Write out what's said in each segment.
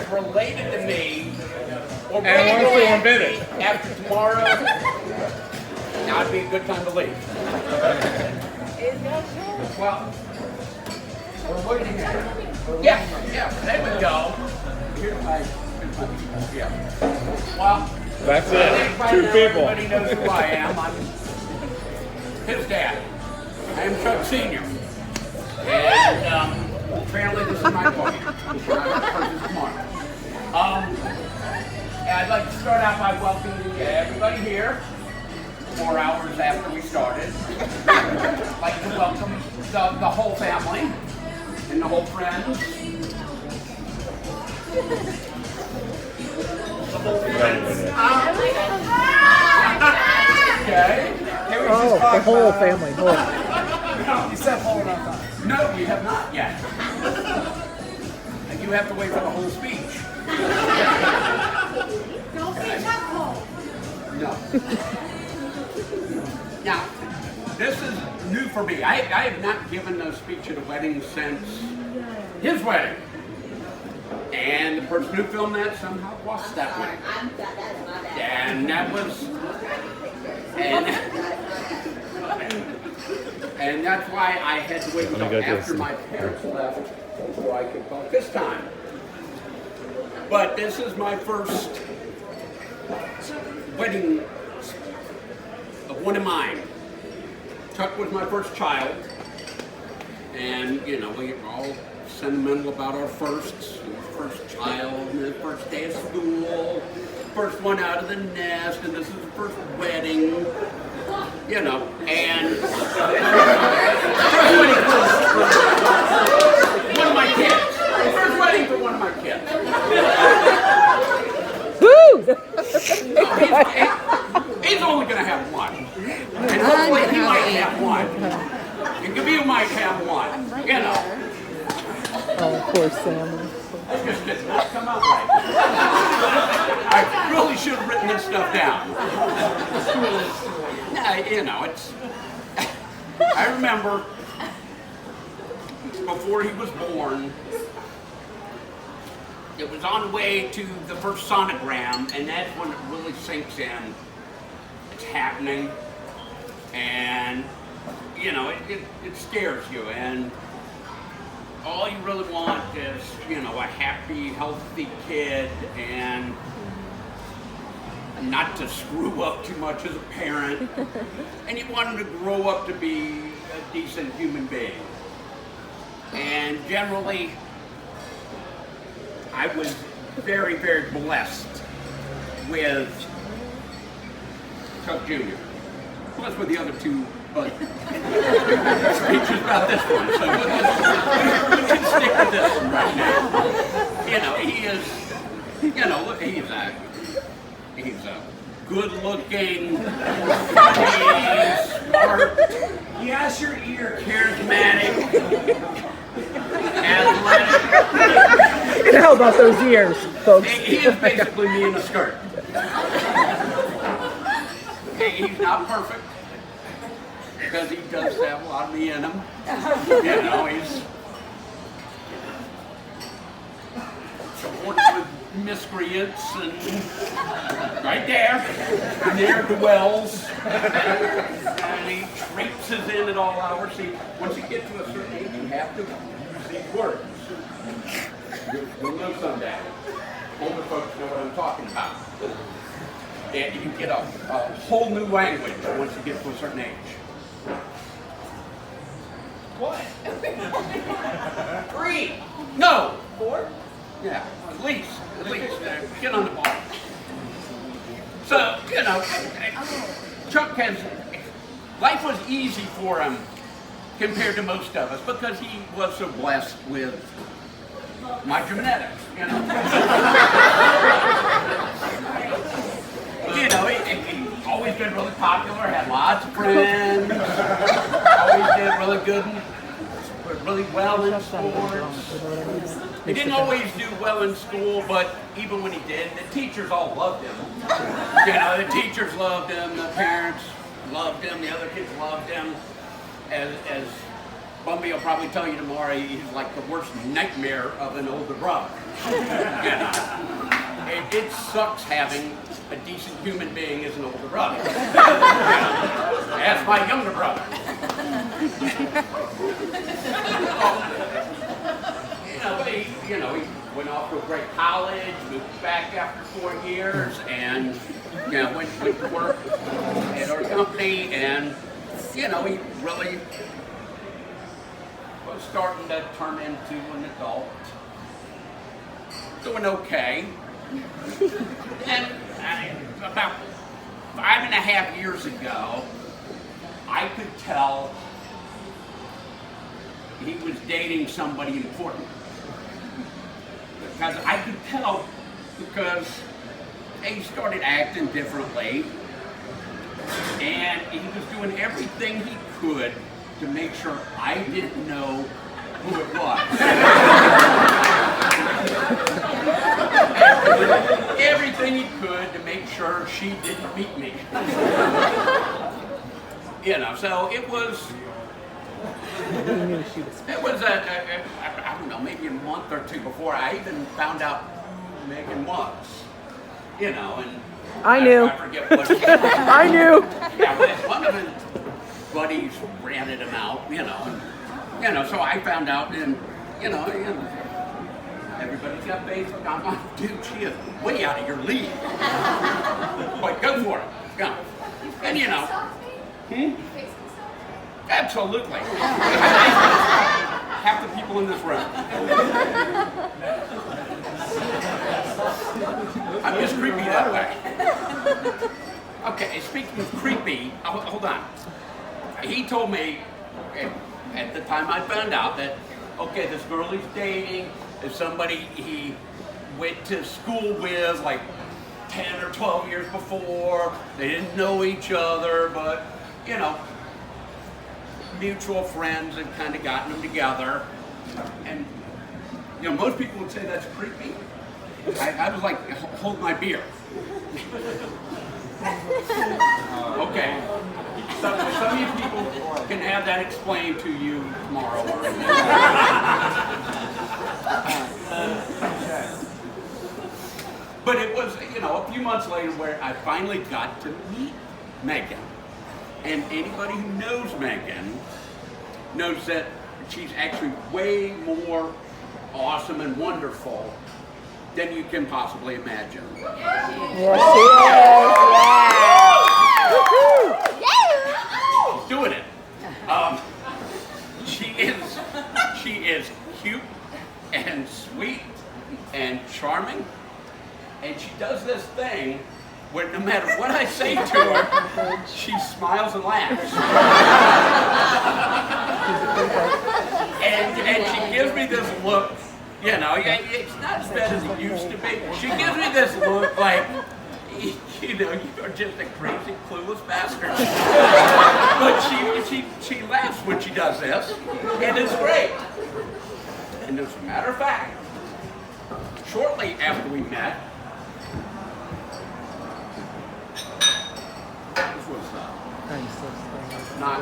is related to me, or And wants to embed it. after tomorrow, now would be a good time to leave. Well, we're waiting here. Yeah, there we go. Yeah. Well, That's it. right 2 now, people. everybody knows who I am. I'm his dad. I am Chuck Sr. And apparently this is my party. Tomorrow. I'd like to start out by welcoming everybody here. 4 hours after we started. I'd like to welcome the whole family and the whole friends. The whole friends. Okay. Oh, the whole family. Whole. You said whole enough. No, you have not yet. And you have to wait for the whole speech. Don't say chuckle. No. Now, this is new for me. I have not given a speech at a wedding since his wedding. And the person who filmed that somehow lost that wedding. And that was... And that's why I had to wait until after my parents left before I could talk this time. But this is my first wedding of one of mine. Chuck was my first child, and you know, we were all sentimental about our firsts. First child, and the first day of school, first one out of the nest, and this is the first wedding. You know, and first wedding for one of my kids. First wedding for one of my kids. Woo! He's only going to have one. And hopefully he might have one. And Gabriel might have one. You know. Oh, poor Sam. That just did not come out right. I really should have written this stuff down. You know, it's... I remember before he was born, it was on the way to the first sonogram, and that's when it really sinks in. It's happening, and, you know, it scares you, and all you really want is, you know, a happy, healthy kid, and not to screw up too much as a parent, and you want him to grow up to be a decent human being. And generally, I was very, very blessed with Chuck Jr. Plus with the other two, but speeches about this one, so we can stick with this one right now. You know, he is, you know, look, he's a good-looking, funny, smart, yes, your ear, charismatic, athletic. And how about those ears, folks? He is basically me in a skirt. He's not perfect, because he does have a lot of me in him. You know, he's works with miscreants and right there, near dwells, and he traipses in at all hours. See, once you get to a certain age, you have to use these words. You'll know someday. Older folks know what I'm talking about. And you get a whole new language once you get to a certain age. What? 3? No. 4? Yeah, at least. Get on the ball. So, you know, Chuck has, life was easy for him compared to most of us because he was so blessed with my genetics, you know. You know, he always been really popular, had lots of friends, always did really good, really well in sports. He didn't always do well in school, but even when he did, the teachers all loved him. You know, the teachers loved him, the parents loved him, the other kids loved him. As Bumpy will probably tell you tomorrow he's like the worst nightmare of an older brother. You know, it sucks having a decent human being as an older brother. You know, as my younger brother. He went off to a great college, moved back after 4 years, and went to work at our company, and he really was starting to turn into an adult, doing okay. And about 5.5 years ago, I could tell he was dating somebody important. Because I could tell, because he started acting differently, and he was doing everything he could to make sure I didn't know who it was. Everything he could to make sure she didn't meet me. So it was I don't know, maybe a month or two before I even found out who Megan was. And I knew. I forget what. I knew. Yeah, one of his buddies ranted him out, so I found out, and everybody's got Facebook. I'm like, dude, she is way out of your league. But go for it. Go. And absolutely. Half the people in this room. I'm just creepy that way. Okay, speaking of creepy, hold on. He told me at the time I found out that, okay, this girl he's dating is somebody he went to school with like 10 or 12 years before. They didn't know each other, but, mutual friends had kind of gotten them together. And, most people would say that's creepy. I was like, hold my beer. Okay. Some of you people can have that explained to you tomorrow. But it was, a few months later where I finally got to meet Megan. And anybody who knows Megan knows that she's actually way more awesome and wonderful than you can possibly imagine. Yes, She's doing it. She is cute and sweet and charming, and she does this thing where no matter what I say to her, she smiles and laughs. and she gives me this look, it's not as bad as it used to be. She gives me this look like, you're just a crazy, clueless bastard. But she laughs when she does this, and it's great. And as a matter of fact, shortly after we met, this was not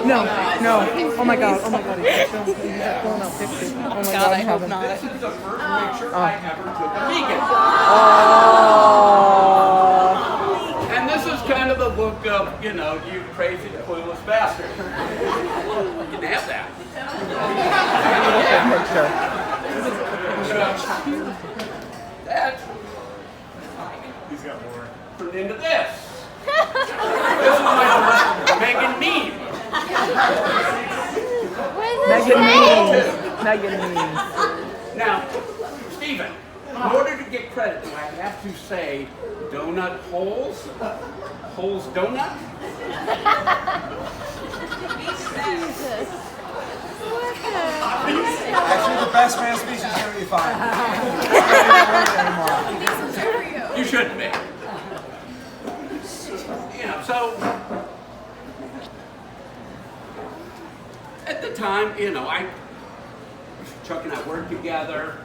No. Oh my God. He's pulling out pictures. Oh my God, I hope not. This is the first picture I ever took of Megan. And this is kind of the look of, you crazy, clueless bastard. You can have that. That. He's got more. Turned into this. This is my Megan meme. Megan means. Now, Stephen, in order to get credit, do I have to say donut holes? Holes donut? Actually, the best man species is going to be fine. You shouldn't be. So at the time, Chuck and I worked together.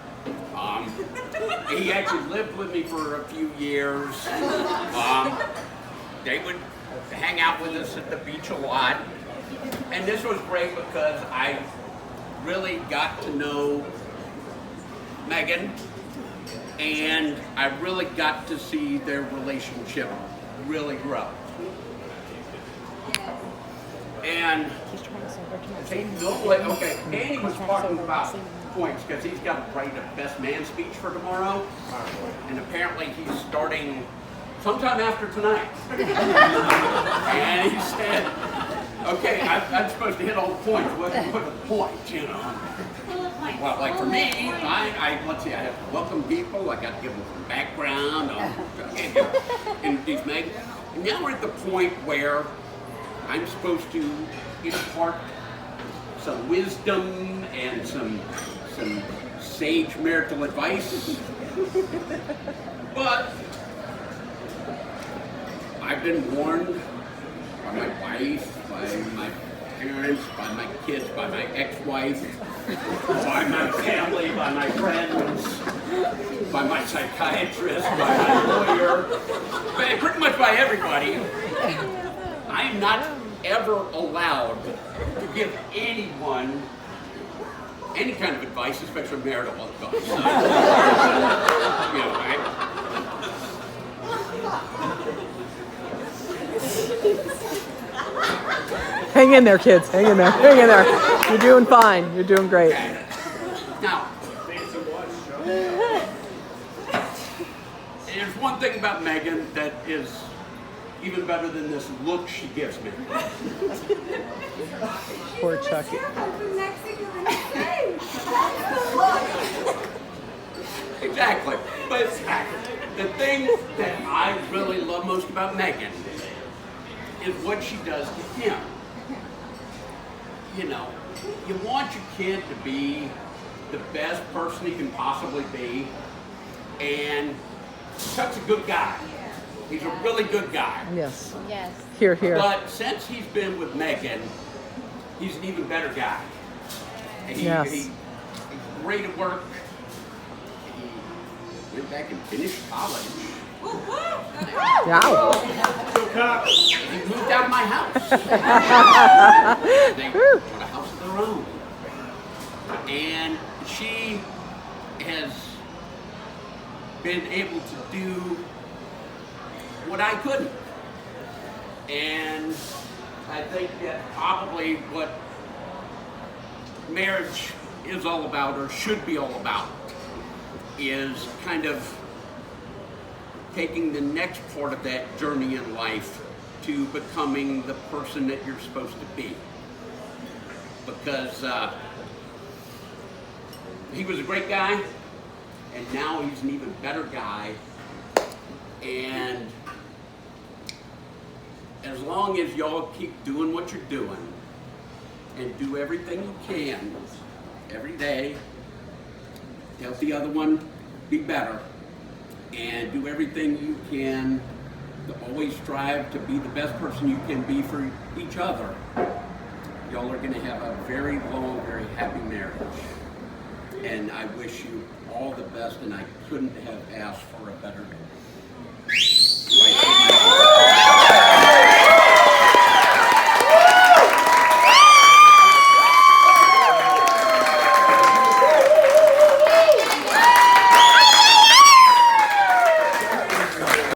He actually lived with me for a few years. They would hang out with us at the beach a lot. And this was great because I really got to know Megan, and I really got to see their relationship really grow. And okay, Andy was talking about points because he's got to write a best man speech for tomorrow, and apparently he's starting sometime after tonight. And he said, okay, I'm supposed to hit all the points. What's the point, you know? Well, like for me, let's see, I have to welcome people, I got to give them some background, introduce Megan. And now we're at the point where I'm supposed to impart some wisdom and some sage marital advice. But I've been warned by my wife, by my parents, by my kids, by my ex-wife, by my family, by my friends, by my psychiatrist, by my lawyer, pretty much by everybody. I am not ever allowed to give anyone any kind of advice, especially marital advice. So, you know, Hang in there, kids. Hang in there. Hang in there. You're doing fine. You're doing great. Now, there's one thing about Megan that is even better than this look she gives me. Poor Chucky. Exactly. But the thing that I really love most about Megan is what she does to him. You know, you want your kid to be the best person he can possibly be, and Chuck's a good guy. He's a really good guy. Yes. Yes. Here, here. But since he's been with Megan, he's an even better guy. Yes. He's great at work. He went back and finished college. Yeah. He moved out of my house. They bought a house of their own. And she has been able to do what I couldn't. And I think that probably what marriage is all about, or should be all about, is kind of taking the next part of that journey in life to becoming the person that you're supposed to be. Because he was a great guy, and now he's an even better guy. And as long as y'all keep doing what you're doing and do everything you can every day to help the other one be better, and do everything you can to always strive to be the best person you can be for each other, y'all are going to have a very long, very happy marriage. And I wish you all the best, and I couldn't have asked for a better